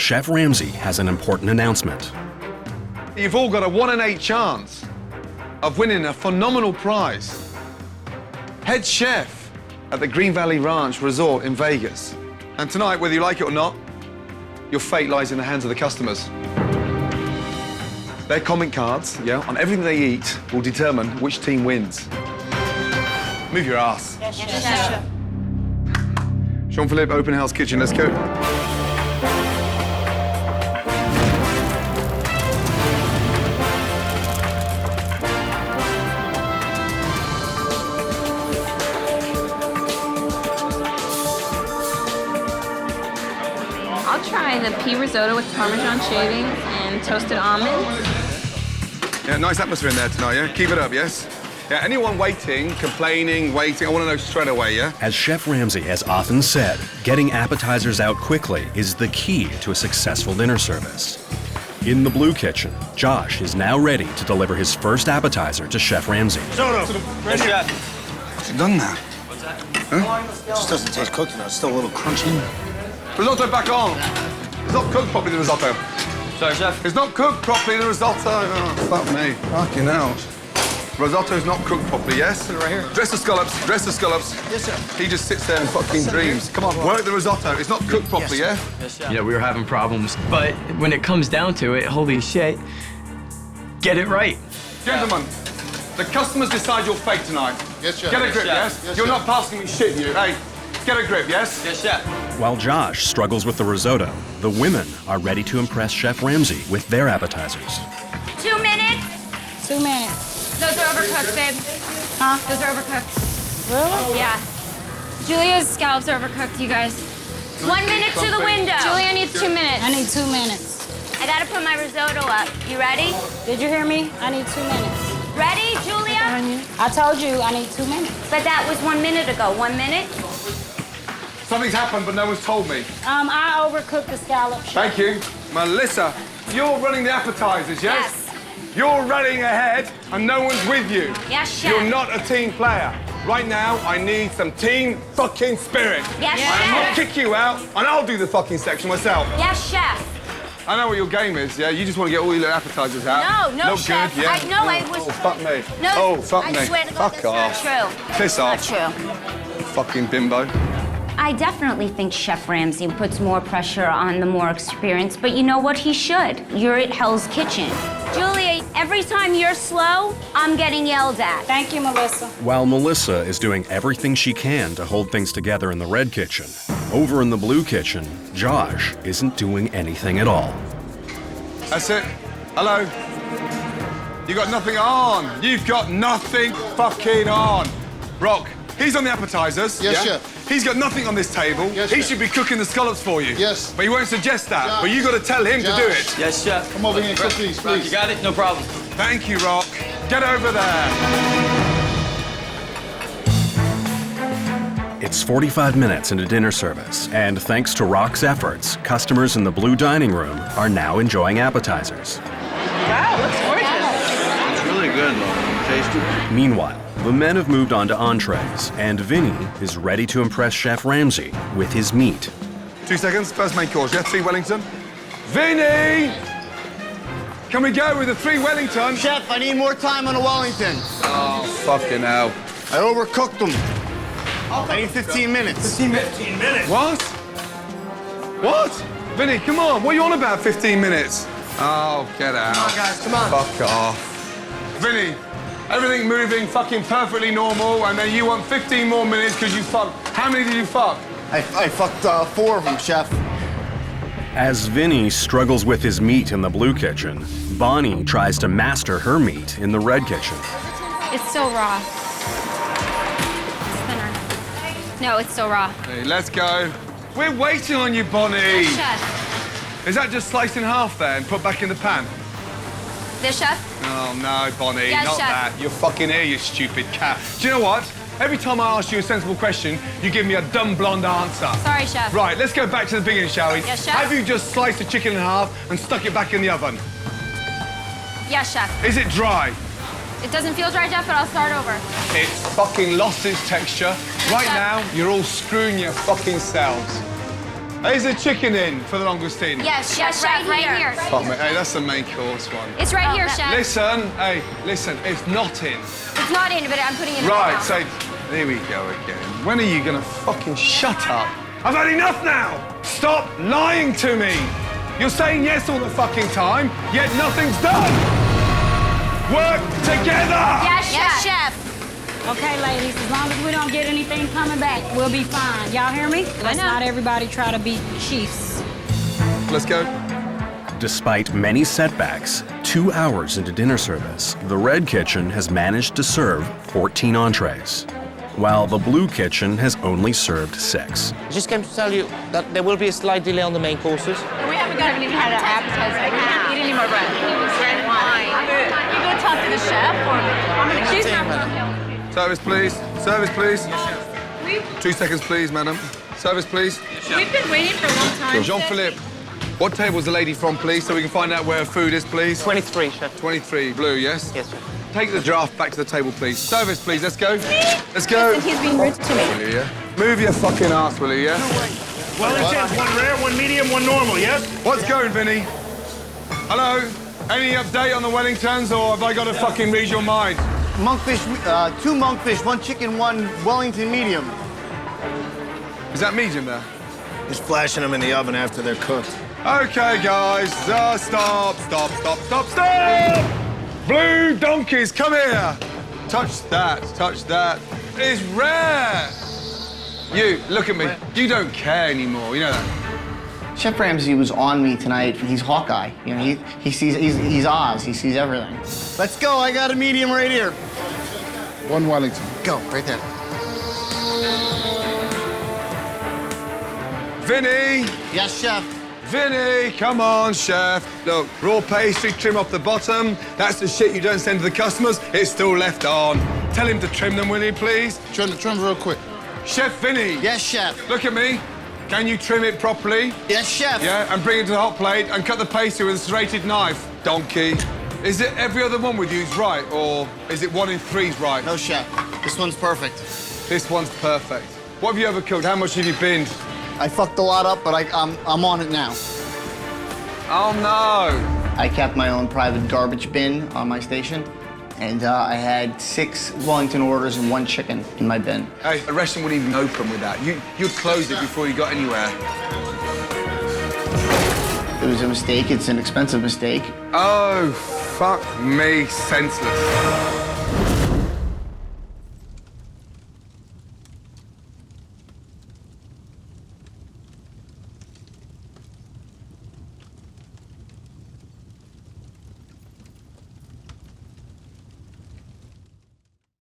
Chef Ramsay has an important announcement. You've all got a 1 in 8 chance of winning a phenomenal prize. Head chef at the Green Valley Ranch Resort in Vegas. And tonight, whether you like it or not, your fate lies in the hands of the customers. Their comment cards, on everything they eat will determine which team wins. Move your ass. Yes, chef. Jean-Philippe, open house kitchen, let's go. I'll try the pea risotto with Parmesan shavings and toasted almonds. Yeah, nice atmosphere in there tonight, yeah? Keep it up, yes? Yeah, anyone waiting, complaining, waiting, I want to know straight away, yeah? As Chef Ramsay has often said, getting appetizers out quickly is the key to a successful dinner service. In the blue kitchen, Josh is now ready to deliver his first appetizer to Chef Ramsay. Soto, ready, chef. What's he done now? What's that? Huh? It just doesn't taste cooked enough. It's still a little crunchy. Risotto back on. It's not cooked properly, the risotto. Sorry, chef. It's not cooked properly, the risotto. Oh, fuck me. Fucking hell. Risotto's not cooked properly, yes? Put it right here. Dress the scallops, dress the scallops. Yes, sir. He just sits there and fucking dreams. Come on, work the risotto. It's not cooked properly, Yes, yeah? Yes, chef. Yeah, we were having problems, but when it comes down to it, holy shit, get it right. Gentlemen, the customers decide your fate tonight. Yes, chef. Get a grip, Yes, yes? chef. Yes, You're chef. not passing me shit, you. Hey, get a grip, yes? Yes, chef. While Josh struggles with the risotto, the women are ready to impress Chef Ramsay with their appetizers. 2 minutes. 2 minutes. Those are overcooked, babe. Huh? Those are overcooked. Really? Yeah. Julia's scallops are overcooked, you guys. 1 minute to the window. Julia needs 2 minutes. I need 2 minutes. I gotta put my risotto up. You ready? Did you hear me? I need 2 minutes. Ready, Julia? I told you I need 2 minutes. But that was 1 minute ago. 1 minute? Something's happened, but no one's told me. I overcooked the scallops. Thank you. Melissa, you're running the appetizers, yes? You're running ahead and no one's with you. Yes, chef. You're not a team player. Right now, I need some team fucking spirit. Yes, I'm not chef. kick you out, and I'll do the fucking section myself. Yes, chef. I know what your game is, yeah? You just want to get all your appetizers out. No, Look chef. good, yeah? I was... Oh, fuck me. No, Oh, fuck I me. swear to God, Fuck that's off. not true. Piss Not off. true. Fucking bimbo. I definitely think Chef Ramsay puts more pressure on the more experienced, but you know what? He should. You're at Hell's Kitchen. Julia, every time you're slow, I'm getting yelled at. Thank you, Melissa. While Melissa is doing everything she can to hold things together in the red kitchen, over in the blue kitchen, Josh isn't doing anything at all. That's it. Hello. You got nothing on. You've got nothing fucking on. Rock, he's on the appetizers. Yes, yeah? chef. He's got nothing on this table. Yes, he chef. should be cooking the scallops for you. Yes. But he won't suggest that. Josh. But you got to tell him to do Josh. it. Yes, chef. Come over here and cook these, You please. got it? No problem. Thank you, Rock. Get over there. It's 45 minutes into dinner service, and thanks to Rock's efforts, customers in the blue dining room are now enjoying appetizers. Wow, looks gorgeous. It's really good, though. Tasty. Meanwhile, the men have moved on to entrees, and Vinnie is ready to impress Chef Ramsay with his meat. 2 seconds. First main course, yeah? 3 Wellington. Vinnie! Can we go with the 3 Wellington? Chef, I need more time on a Wellington. Oh, fucking hell. I overcooked them. I need 15 minutes. 15 minutes. What? What? Vinnie, come on. What are you on about, 15 minutes? Oh, get out. Come on, guys, come on. Fuck off. Vinnie, everything moving fucking perfectly normal, and then you want 15 more minutes because you fucked. How many did you fuck? I fucked 4 of them, chef. As Vinnie struggles with his meat in the blue kitchen, Bonnie tries to master her meat in the red kitchen. It's so raw. It's thinner. No, it's so raw. Hey, let's go. We're waiting on you, Bonnie. Chef. Is that just sliced in half there and put back in the pan? This, chef? Oh, no, Bonnie, Yes, not chef. that. You're fucking here, you stupid cat. Do you know what? Every time I ask you a sensible question, you give me a dumb blonde answer. Sorry, chef. Right, let's go back to the beginning, shall we? Yes, chef. Have you just sliced the chicken in half and stuck it back in the oven? Yes, chef. Is it dry? It doesn't feel dry, Jeff, but I'll start over. It's fucking lost its texture. Right Chef. now, you're all screwing your fucking selves. Is the chicken in for the longestine? Yes, Chef, right here. Fuck me. Hey, that's the main course one. It's right here, Chef. Listen, hey, listen, it's not in. It's not in, but I'm putting it in Right, now. so here we go again. When are you gonna fucking shut up? I've had enough now! Stop lying to me! You're saying yes all the fucking time, yet nothing's done! Work together! Yes, Chef. Okay, ladies, as long as we don't get anything coming back, we'll be fine. Y'all hear me? Let's not everybody try to be chiefs. Let's go. Despite many setbacks, 2 hours into dinner service, the Red Kitchen has managed to serve 14 entrees, while the Blue Kitchen has only served 6. I just came to tell you that there will be a slight delay on the main courses. We haven't even had an appetizer. We can't eat any more bread. Red wine. You go talk to the chef or she's not. Service, please. Service, please. 2 seconds, please, madam. Service, please. We've been waiting for a long time. Jean-Philippe, what table's the lady from, please, so we can find out where her food is, please? 23, Chef. 23, blue, yes? Yes, Chef. Take the draft back to the table, please. Service, please. Let's go. Let's go. Listen, he's being rude to me. Will you, yeah? Move your fucking ass, will you, yeah? Wellingtons, one rare, one medium, one normal, yes? What's going, Vinnie? Hello? Any update on the Wellingtons, or have I got to fucking read your mind? Monkfish, 2 monkfish, 1 chicken, 1 Wellington medium. Is that medium there? Just flashing them in the oven after they're cooked. Okay, guys. Stop. Blue donkeys, come here. Touch that. It's rare. You, look at me. You don't care anymore, you know that? Chef Ramsay was on me tonight. He's Hawkeye. You know, he sees, he's Oz. He sees everything. Let's go, I got a medium right here. 1 Wellington. Go, right there. Vinnie! Yes, chef. Vinnie, come on, chef. Look, raw pastry, trim off the bottom. That's the shit you don't send to the customers. It's still left on. Tell him to trim them, will you, please? Trim real quick. Chef Vinnie. Yes, chef. Look at me. Can you trim it properly? Yes, chef. Yeah, and bring it to the hot plate and cut the pastry with a serrated knife. Donkey. Is it every other one with you's right, or is it 1 in 3's right? No, chef. This one's perfect. This one's perfect. What have you overcooked? How much have you binned? I fucked a lot up, but I'm on it now. Oh, no. I kept my own private garbage bin on my station, and I had 6 Wellington orders and 1 chicken in my bin. Hey, a restaurant wouldn't even open with that. You'd close it before you got anywhere. It was a mistake. It's an expensive mistake. Oh, fuck me senseless.